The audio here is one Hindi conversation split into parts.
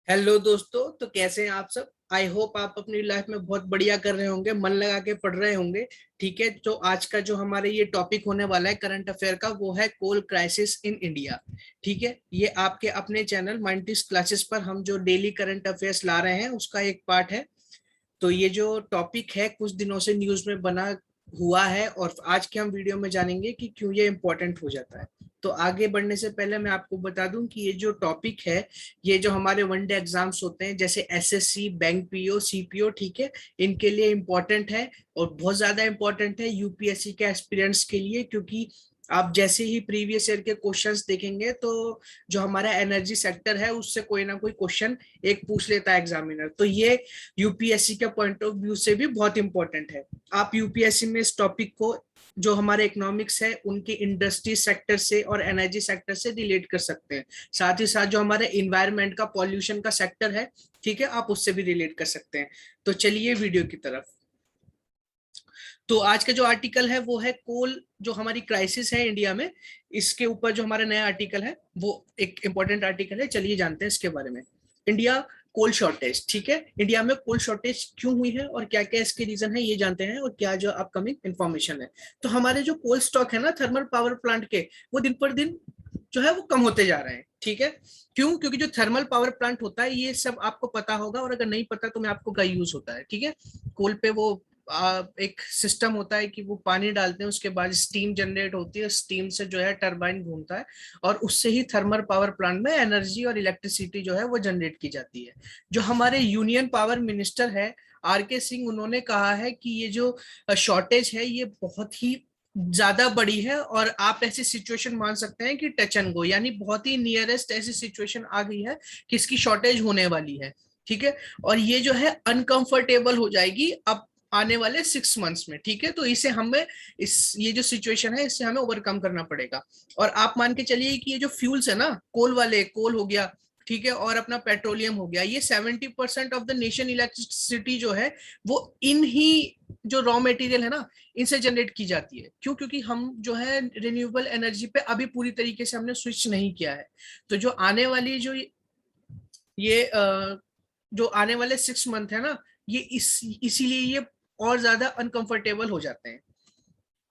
हेलो दोस्तों। तो कैसे हैं आप सब। आई होप आप अपनी लाइफ में बहुत बढ़िया कर रहे होंगे, मन लगा के पढ़ रहे होंगे। ठीक है, तो आज का जो हमारे ये टॉपिक होने वाला है करंट अफेयर का, वो है कोल क्राइसिस इन इंडिया। ठीक है, ये आपके अपने चैनल माइंटिस क्लासेस पर हम जो डेली करंट अफेयर्स ला रहे हैं उसका एक पार्ट है। तो ये जो टॉपिक है कुछ दिनों से न्यूज में बना हुआ है और आज के हम वीडियो में जानेंगे कि क्यों ये इम्पोर्टेंट हो जाता है। तो आगे बढ़ने से पहले मैं आपको बता दूं कि ये जो टॉपिक है, ये जो हमारे वनडे एग्जाम्स होते हैं जैसे एसएससी, बैंक पीओ, सीपीओ, ठीक है, इनके लिए इम्पोर्टेंट है। और बहुत ज्यादा इम्पोर्टेंट है यूपीएससी के एस्पिरेंट्स के लिए, क्योंकि आप जैसे ही प्रीवियस ईयर के क्वेश्चंस देखेंगे तो जो हमारा एनर्जी सेक्टर है उससे कोई ना कोई क्वेश्चन एक पूछ लेता है एग्जामिनर। तो ये यूपीएससी के पॉइंट ऑफ व्यू से भी बहुत इंपॉर्टेंट है। आप यूपीएससी में इस टॉपिक को जो हमारे इकोनॉमिक्स है उनके इंडस्ट्री सेक्टर से और एनर्जी सेक्टर से रिलेट कर सकते हैं। साथ ही साथ जो हमारे इन्वायरमेंट का, पॉल्यूशन का सेक्टर है, ठीक है, आप उससे भी रिलेट कर सकते हैं। तो चलिए वीडियो की तरफ। तो आज का जो आर्टिकल है वो है कोल जो हमारी क्राइसिस है इंडिया में, इसके ऊपर जो हमारा नया आर्टिकल है वो एक इंपॉर्टेंट आर्टिकल है। चलिए जानते हैं इसके बारे में। इंडिया कोल शॉर्टेज। ठीक है, इंडिया में कोल शॉर्टेज क्यों हुई है और क्या क्या इसके रीजन है ये जानते हैं, और क्या जो अपकमिंग इंफॉर्मेशन है। तो हमारे जो कोल स्टॉक है ना थर्मल पावर प्लांट के, वो दिन पर दिन जो है वो कम होते जा रहे हैं। ठीक है, क्यों? क्योंकि जो थर्मल पावर प्लांट होता है ये सब आपको पता होगा, और अगर नहीं पता तो मैं आपको का यूज होता है। ठीक है, कोल पे वो एक सिस्टम होता है कि वो पानी डालते हैं, उसके बाद स्टीम जनरेट होती है, स्टीम से जो है टरबाइन घूमता है और उससे ही थर्मल पावर प्लांट में एनर्जी और इलेक्ट्रिसिटी जो है वो जनरेट की जाती है। जो हमारे यूनियन पावर मिनिस्टर है आर के सिंह, उन्होंने कहा है कि ये जो शॉर्टेज है ये बहुत ही ज्यादा बड़ी है, और आप ऐसी सिचुएशन मान सकते हैं कि टच एंड गो, यानी बहुत ही नियरेस्ट ऐसी सिचुएशन आ गई है कि इसकी शॉर्टेज होने वाली है। ठीक है, और ये जो है अनकंफर्टेबल हो जाएगी अब आने वाले 6 मंथ्स में। ठीक है, तो इसे हमें इस ये जो सिचुएशन है इससे हमें ओवरकम करना पड़ेगा। और आप मान के चलिए कि ये जो फ्यूल्स है ना, कोल वाले, कोल हो गया, ठीक है, और अपना पेट्रोलियम हो गया, ये 70% ऑफ द नेशन इलेक्ट्रिसिटी जो है वो इन ही जो रॉ मटेरियल है ना इनसे जनरेट की जाती है। क्यों? क्योंकि हम जो है रिन्यूएबल एनर्जी पे अभी पूरी तरीके से हमने स्विच नहीं किया है। तो जो आने वाली जो ये जो आने वाले 6 मंथ है ना, ये इसीलिए ये और ज्यादा अनकंफर्टेबल हो जाते हैं।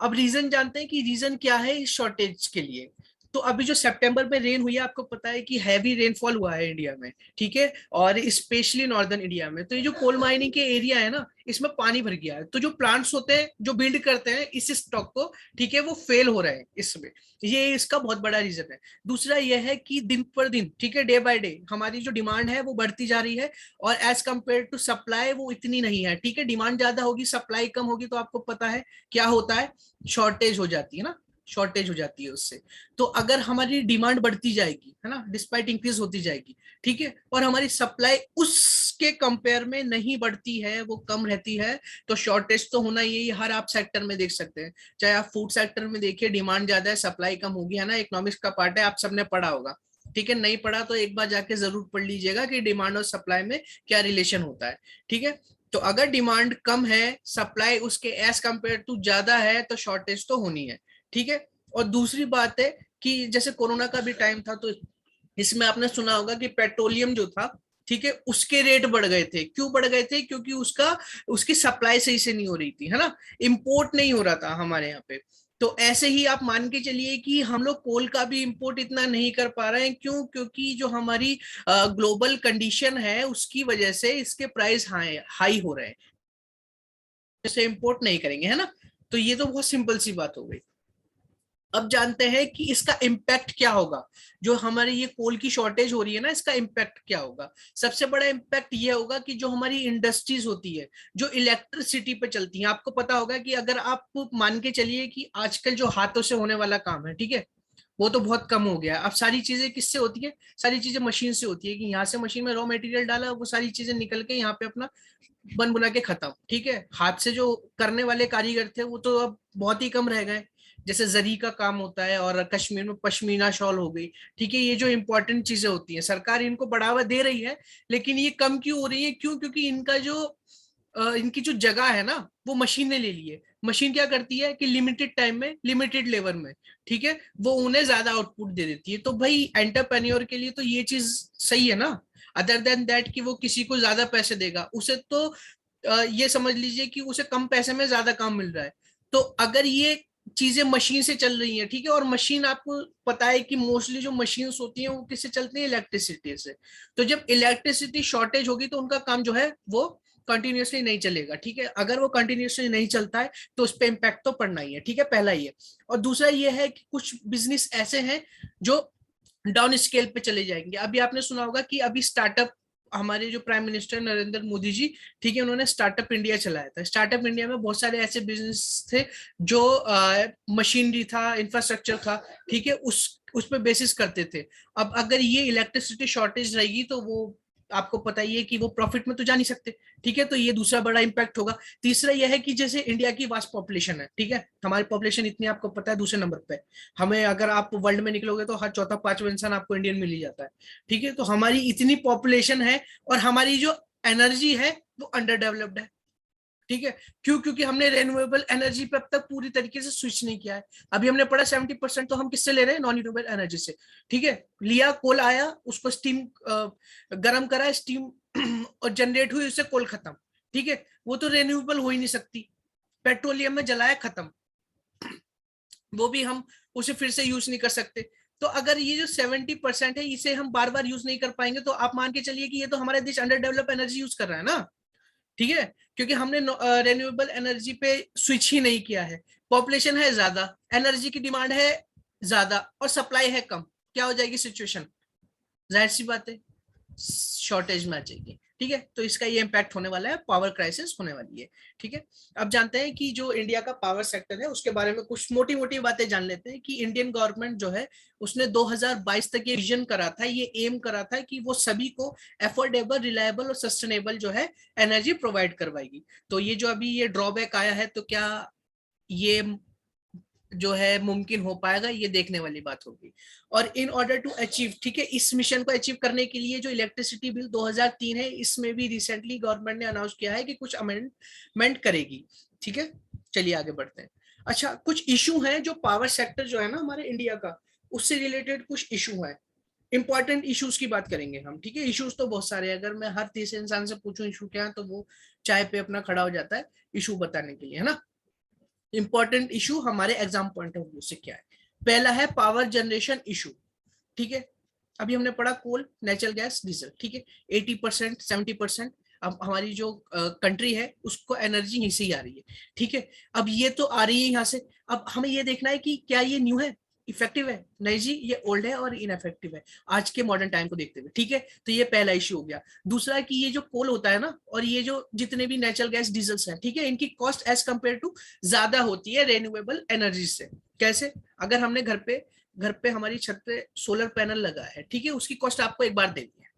अब रीजन जानते हैं कि रीजन क्या है इस शॉर्टेज के लिए। तो अभी जो सितंबर में रेन हुई है, आपको पता है कि हैवी रेनफॉल हुआ है इंडिया में। ठीक है, और स्पेशली नॉर्दर्न इंडिया में। तो ये जो कोल माइनिंग के एरिया है ना, इसमें पानी भर गया है। तो जो प्लांट्स होते हैं जो बिल्ड करते हैं इस स्टॉक को, ठीक है, वो फेल हो रहे हैं इसमें। ये इसका बहुत बड़ा रीजन है। दूसरा यह है कि दिन पर दिन, ठीक है, डे बाय डे हमारी जो डिमांड है वो बढ़ती जा रही है, और एज कंपेयर टू सप्लाई वो इतनी नहीं है। ठीक है, डिमांड ज्यादा होगी, सप्लाई कम होगी, तो आपको पता है क्या होता है, शॉर्टेज हो जाती है ना, शॉर्टेज हो जाती है उससे। तो अगर हमारी डिमांड बढ़ती जाएगी, है ना, डिस्पाइट इंक्रीज होती जाएगी, ठीक है, और हमारी सप्लाई उसके कंपेयर में नहीं बढ़ती है, वो कम रहती है, तो शॉर्टेज तो होना यही हर आप सेक्टर में देख सकते हैं। चाहे आप फूड सेक्टर में देखिए, डिमांड ज्यादा है, सप्लाई कम होगी, है ना, इकोनॉमिक्स का पार्ट है, आप सबने पढ़ा होगा। ठीक है, नहीं पढ़ा तो एक बार जाके जरूर पढ़ लीजिएगा कि डिमांड और सप्लाई में क्या रिलेशन होता है। ठीक है, तो अगर डिमांड कम है, सप्लाई उसके एज कंपेयर टू ज्यादा है, तो शॉर्टेज तो होनी है। ठीक है, और दूसरी बात है कि जैसे कोरोना का भी टाइम था, तो इसमें आपने सुना होगा कि पेट्रोलियम जो था, ठीक है, उसके रेट बढ़ गए थे। क्यों बढ़ गए थे? क्योंकि उसका उसकी सप्लाई सही से नहीं हो रही थी, है ना, इंपोर्ट नहीं हो रहा था हमारे यहाँ पे। तो ऐसे ही आप मान के चलिए कि हम लोग कोल का भी इंपोर्ट इतना नहीं कर पा रहे हैं। क्यों? क्योंकि जो हमारी ग्लोबल कंडीशन है उसकी वजह से इसके प्राइस हाई हाई हो रहे हैं, जैसे इंपोर्ट नहीं करेंगे, है ना। तो ये तो बहुत सिंपल सी बात हो गई। अब जानते हैं कि इसका इम्पैक्ट क्या होगा। जो हमारी ये कोल की शॉर्टेज हो रही है ना, इसका इम्पैक्ट क्या होगा। सबसे बड़ा इम्पैक्ट ये होगा कि जो हमारी इंडस्ट्रीज होती है जो इलेक्ट्रिसिटी पे चलती हैं, आपको पता होगा कि अगर आप मान के चलिए कि आजकल जो हाथों से होने वाला काम है, ठीक है, वो तो बहुत कम हो गया है। अब सारी चीजें किससे होती है? सारी चीजें मशीन से होती है, कि यहाँ से मशीन में रॉ मटेरियल डाला, वो सारी चीजें निकल के यहाँ पे अपना बन बुना के खत्म। ठीक है, हाथ से जो करने वाले कारीगर थे वो तो अब बहुत ही कम रह गए। जैसे जरी का काम होता है, और कश्मीर में पश्मीना शॉल हो गई। ठीक है, ये जो इंपॉर्टेंट चीजें होती हैं सरकार इनको बढ़ावा दे रही है, लेकिन ये कम क्यों हो रही है? क्यों? क्योंकि इनका जो इनकी जो जगह है ना वो मशीन ने ले ली है। मशीन क्या करती है कि लिमिटेड टाइम में लिमिटेड लेबर में, ठीक है, वो उन्हें ज्यादा आउटपुट दे देती है। तो भाई एंटरप्रेन्योर के लिए तो ये चीज सही है ना। अदर देन दैट कि वो किसी को ज्यादा पैसे देगा, उसे तो ये समझ लीजिए कि उसे कम पैसे में ज्यादा काम मिल रहा है। तो अगर ये चीजें मशीन से चल रही हैं, ठीक है, और मशीन आपको पता है कि मोस्टली जो मशीन्स होती हैं वो किससे चलती हैं, इलेक्ट्रिसिटी से। तो जब इलेक्ट्रिसिटी शॉर्टेज होगी तो उनका काम जो है वो कंटिन्यूसली नहीं चलेगा, ठीक है। अगर वो कंटिन्यूसली नहीं चलता है तो उस पर इम्पैक्ट तो पड़ना ही है, ठीक है, पहला ये। और दूसरा ये है कि कुछ बिजनेस ऐसे हैं जो डाउन स्केल पे चले जाएंगे। अभी आपने सुना होगा कि अभी स्टार्टअप, हमारे जो प्राइम मिनिस्टर नरेंद्र मोदी जी, ठीक है, उन्होंने स्टार्टअप इंडिया चलाया था। स्टार्टअप इंडिया में बहुत सारे ऐसे बिजनेस थे जो मशीनरी था, इंफ्रास्ट्रक्चर था, ठीक है, उस पे बेसिस करते थे। अब अगर ये इलेक्ट्रिसिटी शॉर्टेज रहेगी तो वो आपको पता ही है कि वो प्रॉफिट में तो जा नहीं सकते, ठीक है। तो ये दूसरा बड़ा इंपैक्ट होगा। तीसरा यह है कि जैसे इंडिया की वास्ट पॉपुलेशन है, ठीक है, हमारी पॉपुलेशन इतनी आपको पता है दूसरे नंबर पे। हमें अगर आप वर्ल्ड में निकलोगे तो हर चौथा पांचवा इंसान आपको इंडियन मिल ही जाता है, ठीक है। तो हमारी इतनी पॉपुलेशन है और हमारी जो एनर्जी है वो अंडर डेवलप्ड है, ठीक है। क्यों? क्योंकि हमने रेन्यूएबल एनर्जी पे अब तक पूरी तरीके से स्विच नहीं किया है। अभी हमने पढ़ा 70% तो हम किससे ले रहे हैं, नॉन रिन्यूएबल एनर्जी से, ठीक है। लिया कोल आया, उसको स्टीम गर्म करा, स्टीम और जनरेट हुई, उससे कोल खत्म, ठीक है। वो तो रेन्यूएबल हो ही नहीं सकती। पेट्रोलियम में जलाया, खत्म, वो भी हम उसे फिर से यूज नहीं कर सकते। तो अगर ये जो 70% है इसे हम बार बार यूज नहीं कर पाएंगे तो आप मान के चलिए कि ये तो हमारा देश अंडर डेवलप एनर्जी यूज कर रहा है ना, ठीक है। क्योंकि हमने रेन्यूएबल एनर्जी पे स्विच ही नहीं किया है। पॉपुलेशन है ज्यादा, एनर्जी की डिमांड है ज्यादा और सप्लाई है कम, क्या हो जाएगी सिचुएशन, जाहिर सी बात है शॉर्टेज में आ जाएगी, ठीक है। तो इसका ये इम्पैक्ट होने वाला है, पावर क्राइसिस होने वाली है, ठीक है। अब जानते हैं कि जो इंडिया का पावर सेक्टर है उसके बारे में कुछ मोटी मोटी बातें जान लेते हैं कि इंडियन गवर्नमेंट जो है उसने 2022 तक ये विजन करा था, ये एम करा था कि वो सभी को अफोर्डेबल, रिलायबल और सस्टेनेबल जो है एनर्जी प्रोवाइड करवाएगी। तो ये जो अभी ये ड्रॉबैक आया है, तो क्या ये जो है मुमकिन हो पाएगा, ये देखने वाली बात होगी। और इन ऑर्डर टू अचीव, ठीक है, इस मिशन को अचीव करने के लिए जो इलेक्ट्रिसिटी बिल 2003 है, इसमें भी रिसेंटली गवर्नमेंट ने अनाउंस किया है कि कुछ अमेंडमेंट करेगी, ठीक है। चलिए आगे बढ़ते हैं। अच्छा, कुछ इशू है जो पावर सेक्टर जो है ना हमारे इंडिया का, उससे रिलेटेड कुछ इशू है। इंपॉर्टेंट इश्यूज की बात करेंगे हम, ठीक है। इश्यूज तो बहुत सारे हैं, अगर मैं हर तीसरे इंसान से पूछूं इशू क्या है तो वो चाय पे अपना खड़ा हो जाता है इशू बताने के लिए, है ना। इंपॉर्टेंट इशू हमारे एग्जाम पॉइंट ऑफ व्यू से क्या है। पहला है पावर जनरेशन इशू, ठीक है। अभी हमने पढ़ा कोल, नेचुरल गैस, डीजल, ठीक है, 80% 70% अब हमारी जो कंट्री है उसको एनर्जी यहीं से ही आ रही है, ठीक है। अब ये तो आ रही है यहाँ से, अब हमें ये देखना है कि क्या ये न्यू है, इफेक्टिव है, नहीं जी ये ओल्ड है और इनफेक्टिव है आज के मॉडर्न टाइम को देखते हुए, ठीक है। तो ये पहला इश्यू हो गया। दूसरा कि ये जो कोल होता है ना और ये जो जितने भी नेचुरल गैस डीजल्स हैं, ठीक है, इनकी कॉस्ट एज कंपेयर टू ज्यादा होती है रेन्यूएबल एनर्जी से। कैसे? अगर हमने घर पे हमारी छत पे सोलर पैनल लगा है, ठीक है, उसकी कॉस्ट आपको एक बार देनी है,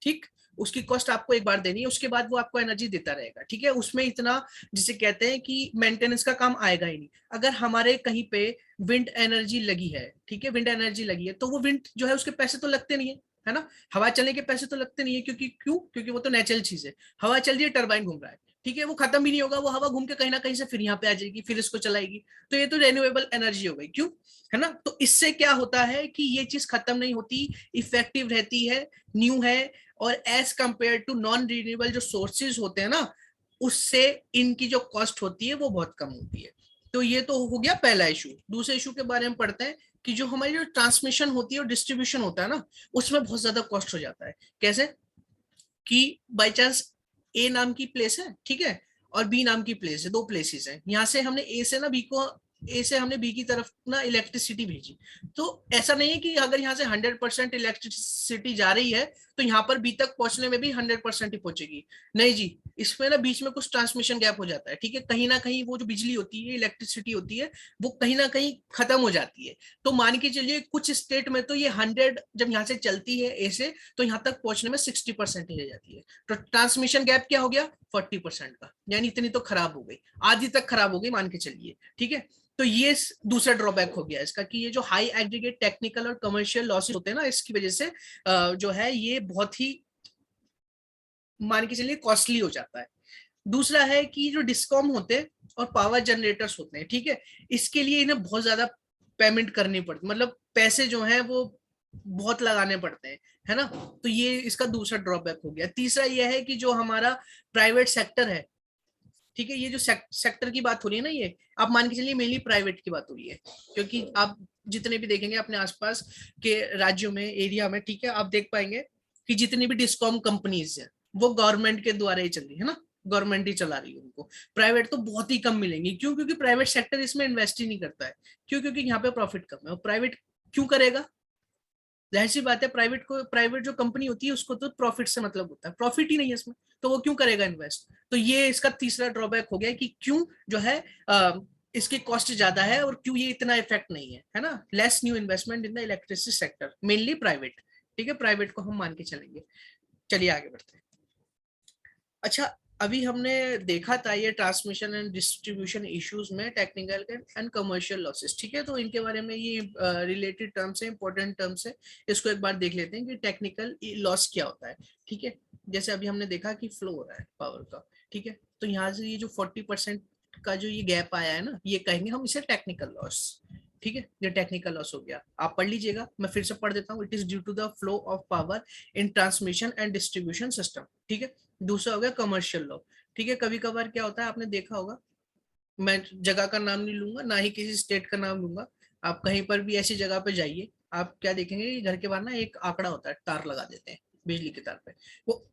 ठीक, उसकी कॉस्ट आपको एक बार देनी है, उसके बाद वो आपको एनर्जी देता रहेगा, ठीक है। उसमें इतना जिसे कहते हैं कि मेंटेनेंस का काम आएगा ही नहीं। अगर हमारे कहीं पे विंड एनर्जी लगी है, ठीक है, विंड एनर्जी लगी है, तो वो विंड जो है उसके पैसे तो लगते नहीं है ना। हवा चलने के पैसे तो लगते नहीं है, क्योंकि वो तो नेचुरल चीज है। हवा चल रही है, टरबाइन घूम रहा है, ठीक है, वो खत्म भी नहीं होगा, वो हवा घूम के कहीं ना कहीं से फिर यहाँ पे आ जाएगी, फिर इसको चलाएगी। तो ये तो रेन्यूएबल एनर्जी हो गई, क्यों, है ना। तो इससे क्या होता है कि ये चीज खत्म नहीं होती, इफेक्टिव रहती है, न्यू है, और as compare to non renewable जो सोर्सेज होते हैं ना, उससे इनकी जो कॉस्ट होती है वो बहुत कम होती है। तो ये तो हो गया पहला इशू। दूसरे इशू के बारे में पढ़ते हैं कि जो हमारी जो ट्रांसमिशन होती है और डिस्ट्रीब्यूशन होता है ना, उसमें बहुत ज्यादा कॉस्ट हो जाता है। कैसे? कि बाई चांस ए नाम की प्लेस है, ठीक है, और बी नाम की प्लेस है, दो प्लेसेस हैं। यहाँ से हमने ए से हमने बी की तरफ ना इलेक्ट्रिसिटी भेजी। तो ऐसा नहीं है कि अगर यहाँ से 100% इलेक्ट्रिसिटी जा रही है तो यहाँ पर बी तक पहुंचने में भी 100% ही पहुंचेगी, नहीं जी। इसमें ना बीच में कुछ ट्रांसमिशन गैप हो जाता है, ठीक है, कहीं ना कहीं वो जो बिजली होती है, इलेक्ट्रिसिटी होती है, वो कहीं ना कहीं खत्म हो जाती है। तो मान के चलिए कुछ स्टेट में तो ये 100 जब यहाँ से चलती है ए से, तो यहाँ तक पहुंचने में 60% ही रह जाती है। तो ट्रांसमिशन गैप क्या हो गया, 40% का, यानी इतनी तो खराब हो गई, आधी तक खराब हो गई मान के चलिए, ठीक है। तो ये दूसरा ड्रॉबैक हो गया इसका कि ये जो हाई एग्रीगेट टेक्निकल और कमर्शियल लॉसेस होते हैं ना, इसकी वजह से जो है ये बहुत ही मान के चलिए कॉस्टली हो जाता है। दूसरा है कि जो डिस्कॉम होते हैं और पावर जनरेटर्स होते हैं, ठीक है, इसके लिए इन्हें बहुत ज्यादा पेमेंट करनी पड़ती, मतलब पैसे जो है वो बहुत लगाने पड़ते हैं, है ना। तो ये इसका दूसरा ड्रॉबैक हो गया। तीसरा ये है कि जो हमारा प्राइवेट सेक्टर है, ठीक है, ये जो सेक्टर की बात हो रही है ना, ये आप मान के चलिए मेनली प्राइवेट की बात हो रही है, क्योंकि आप जितने भी देखेंगे अपने आसपास के राज्यों में, एरिया में, ठीक है, आप देख पाएंगे कि जितनी भी डिस्कॉम कंपनीज है वो गवर्नमेंट के द्वारा ही चल रही है ना, गवर्नमेंट ही चला रही है उनको। प्राइवेट तो बहुत ही कम मिलेंगी, क्यों? क्योंकि प्राइवेट सेक्टर इसमें इन्वेस्ट ही नहीं करता है। क्यों? क्योंकि यहाँ पे प्रॉफिट कम है, और प्राइवेट क्यों करेगा? जाहिर सी बात है, प्राइवेट जो कंपनी होती है उसको तो प्रॉफिट से मतलब होता है, प्रॉफिट ही नहीं है इसमें, तो वो क्यों करेगा इन्वेस्ट? तो ये इसका तीसरा ड्रॉबैक हो गया कि क्यों जो है इसकी कॉस्ट ज्यादा है, और क्यों ये इतना इफेक्ट नहीं है ना। Less new investment in the electricity sector, mainly private. ठीक है, प्राइवेट को हम मान के चलेंगे। चलिए आगे बढ़ते हैं। अच्छा, अभी हमने देखा था ये ट्रांसमिशन एंड डिस्ट्रीब्यूशन इश्यूज में टेक्निकल एंड कमर्शियल लॉसेस, ठीक है। तो इनके बारे में ये रिलेटेड टर्म्स है, इंपॉर्टेंट टर्म्स है, इसको एक बार देख लेते हैं कि टेक्निकल लॉस क्या होता है, ठीक है। जैसे अभी हमने देखा कि फ्लो हो रहा है पावर का, ठीक है, तो यहाँ से ये जो 40% का जो ये गैप आया है ना, ये कहेंगे हम इसे टेक्निकल लॉस, ठीक है। ये टेक्निकल लॉस हो गया, आप पढ़ लीजिएगा, मैं फिर से पढ़ देता हूँ। It is due to the flow of power in transmission and distribution system, ठीक है। दूसरा हो गया कमर्शियल लॉ, ठीक है। कभी कभार क्या होता है, आपने देखा होगा, मैं जगह का नाम नहीं लूंगा, ना ही किसी स्टेट का नाम लूंगा, आप कहीं पर भी ऐसी जगह पे जाइए, आप क्या देखेंगे कि घर के बाहर ना एक आंकड़ा होता है, तार लगा देते हैं बिजली के तार पे। वो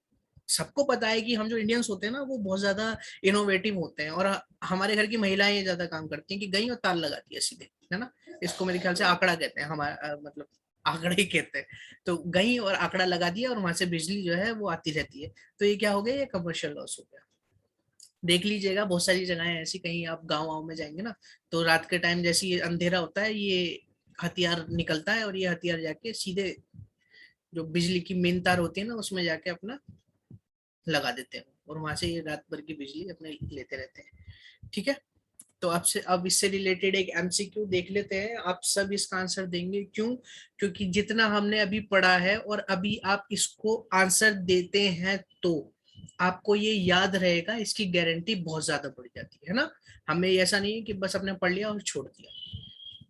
सबको पता है कि हम जो इंडियंस होते हैं ना, वो बहुत ज्यादा इनोवेटिव होते हैं, और हमारे घर की महिलाएं ये ज्यादा काम करती हैं कि गई और तार लगाती है सीधे, है ना। इसको मेरे ख्याल से आंकड़ा कहते हैं, हमारा मतलब आंकड़ा ही कहते हैं। तो गई और आंकड़ा लगा दिया, और वहां से बिजली जो है वो आती रहती है। तो ये क्या हो गया, ये कमर्शियल लॉस हो गया। देख लीजिएगा, बहुत सारी जगहें ऐसी, कहीं आप गाँव में जाएंगे ना, तो रात के टाइम जैसे ये अंधेरा होता है, ये हथियार निकलता है, और ये हथियार जाके सीधे जो बिजली की मेन तार होती है ना, उसमें जाके अपना लगा देते हैं, और वहां से ये रात भर की बिजली अपने लेते रहते हैं, ठीक है। तो आपसे अब इससे रिलेटेड एक एमसीक्यू देख लेते हैं, आप सब इसका आंसर देंगे, क्यों? क्योंकि जितना हमने अभी पढ़ा है और अभी आप इसको आंसर देते हैं, तो आपको ये याद रहेगा, इसकी गारंटी बहुत ज्यादा बढ़ जाती है ना। हमें ऐसा नहीं है कि बस आपने पढ़ लिया और छोड़ दिया,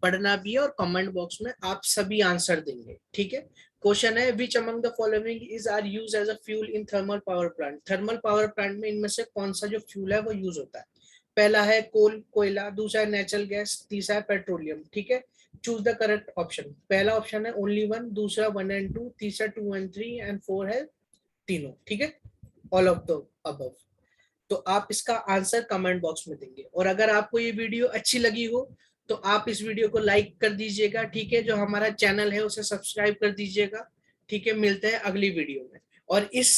पढ़ना भी है, और कमेंट बॉक्स में आप सभी आंसर देंगे, ठीक है। क्वेश्चन है, which among the following is are use as a fuel in thermal power plant. Thermal power plant में इनमें से कौन सा जो फ्यूल है वो यूज होता है? पहला है कोल, कोयला, दूसरा है नेचुरल गैस, तीसरा है पेट्रोलियम, ठीक है। Choose the correct option. पहला ऑप्शन है ओनली वन, दूसरा 1 एंड 2, तीसरा 2 एंड 3, एंड 4 है तीनों, ठीक है, ऑल ऑफ द अबव। तो आप इसका आंसर कमेंट बॉक्स में देंगे, और अगर आपको ये वीडियो अच्छी लगी हो तो आप इस वीडियो को लाइक कर दीजिएगा, ठीक है। जो हमारा चैनल है उसे सब्सक्राइब कर दीजिएगा, ठीक है। मिलते हैं अगली वीडियो में। और इस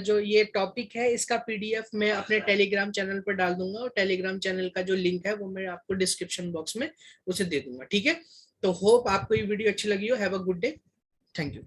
जो ये टॉपिक है, इसका पीडीएफ मैं अपने टेलीग्राम चैनल पर डाल दूंगा, और टेलीग्राम चैनल का जो लिंक है वो मैं आपको डिस्क्रिप्शन बॉक्स में उसे दे दूंगा, ठीक है। तो होप आपको ये वीडियो अच्छी लगी हो। Have a good day. Thank you.